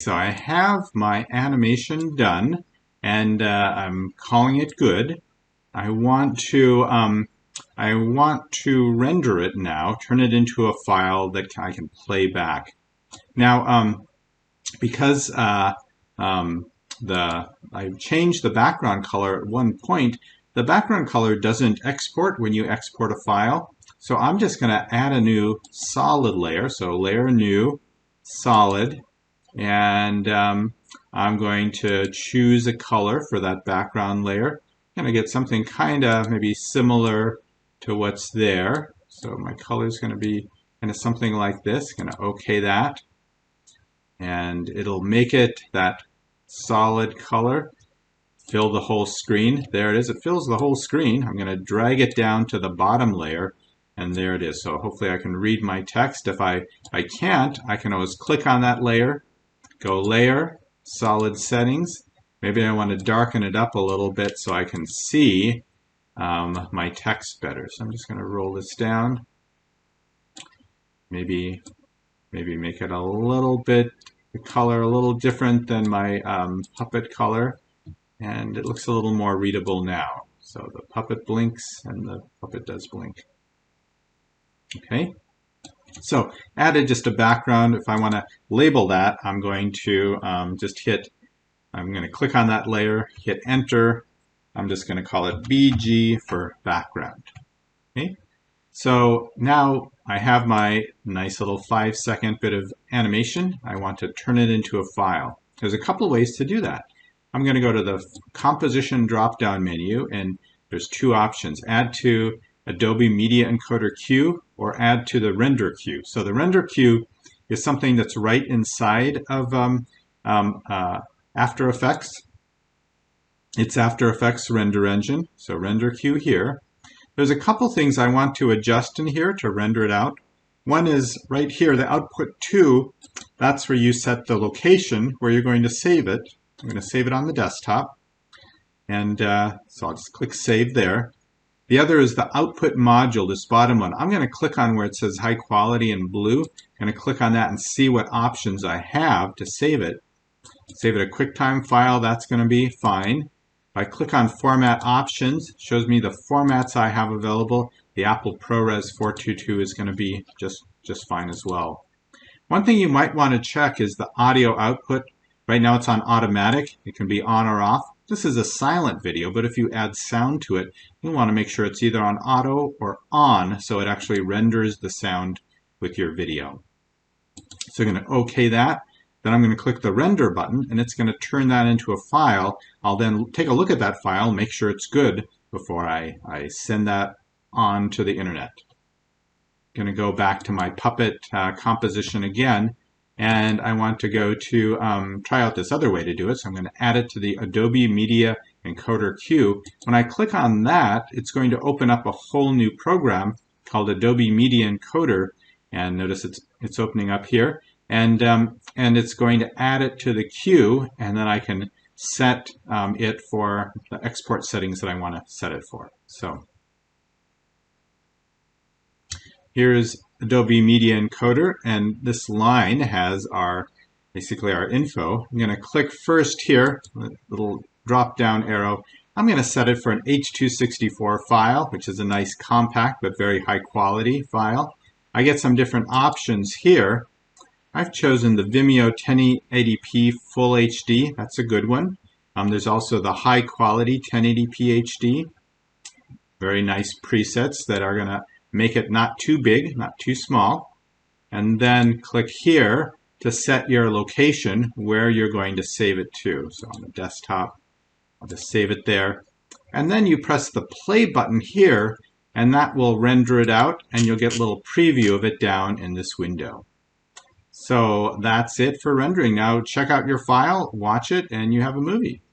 So I have my animation done, and I'm calling it good. I want to render it now, turn it into a file that I can play back. Now, because I changed the background color at one point, the background color doesn't export when you export a file. So I'm just going to add a new solid layer. So layer new, solid, and I'm going to choose a color for that background layer. I'm going to get something kind of maybe similar to what's there. So my color is going to be kind of something like this. Going to OK that. And it'll make it that solid color. Fill the whole screen. There it is. It fills the whole screen. I'm going to drag it down to the bottom layer. And there it is. So hopefully I can read my text. If I can't, I can always click on that layer. Go Layer, Solid Settings. Maybe I want to darken it up a little bit so I can see my text better. So I'm just going to roll this down. Maybe make it a little bit, the color a little different than my puppet color. And it looks a little more readable now. So the puppet blinks and the puppet does blink. Okay. So added just a background. If I want to label that, I'm going to I'm going to click on that layer, hit enter. I'm just going to call it BG for background. Okay. So now I have my nice little 5-second bit of animation. I want to turn it into a file. There's a couple ways to do that. I'm going to go to the composition drop-down menu, and there's two options: add to Adobe Media Encoder queue or add to the render queue. So the render queue is something that's right inside of After Effects. It's After Effects render engine. So render queue here. There's a couple things I want to adjust in here to render it out. One is right here, the output 2. That's where you set the location where you're going to save it. I'm going to save it on the desktop. And so I'll just click Save there. The other is the output module, this bottom one. I'm going to click on where it says high quality in blue. I'm going to click on that and see what options I have to save it. Save it a QuickTime file, that's going to be fine. If I click on Format Options, it shows me the formats I have available. The Apple ProRes 422 is going to be just fine as well. One thing you might want to check is the audio output. Right now it's on automatic. It can be on or off. This is a silent video, but if you add sound to it, you want to make sure it's either on auto or on, so it actually renders the sound with your video. So I'm going to OK that. Then I'm going to click the render button, and it's going to turn that into a file. I'll then take a look at that file, make sure it's good before I send that on to the internet. I'm going to go back to my puppet composition again. And I want to go to try out this other way to do it. So I'm going to add it to the Adobe Media Encoder queue. When I click on that, it's going to open up a whole new program called Adobe Media Encoder. And notice it's opening up here. And it's going to add it to the queue. And then I can set it for the export settings that I want to set it for. So here's Adobe Media Encoder, and this line has basically our info. I'm going to click first here, little drop down arrow. I'm going to set it for an H.264 file, which is a nice compact but very high quality file. I get some different options here. I've chosen the Vimeo 1080p Full HD. That's a good one. There's also the high quality 1080p HD. Very nice presets that are going to make it not too big, not too small. And then click here to set your location where you're going to save it to. So on the desktop, I'll just save it there. And then you press the play button here, and that will render it out, and you'll get a little preview of it down in this window. So that's it for rendering. Now check out your file, watch it, and you have a movie.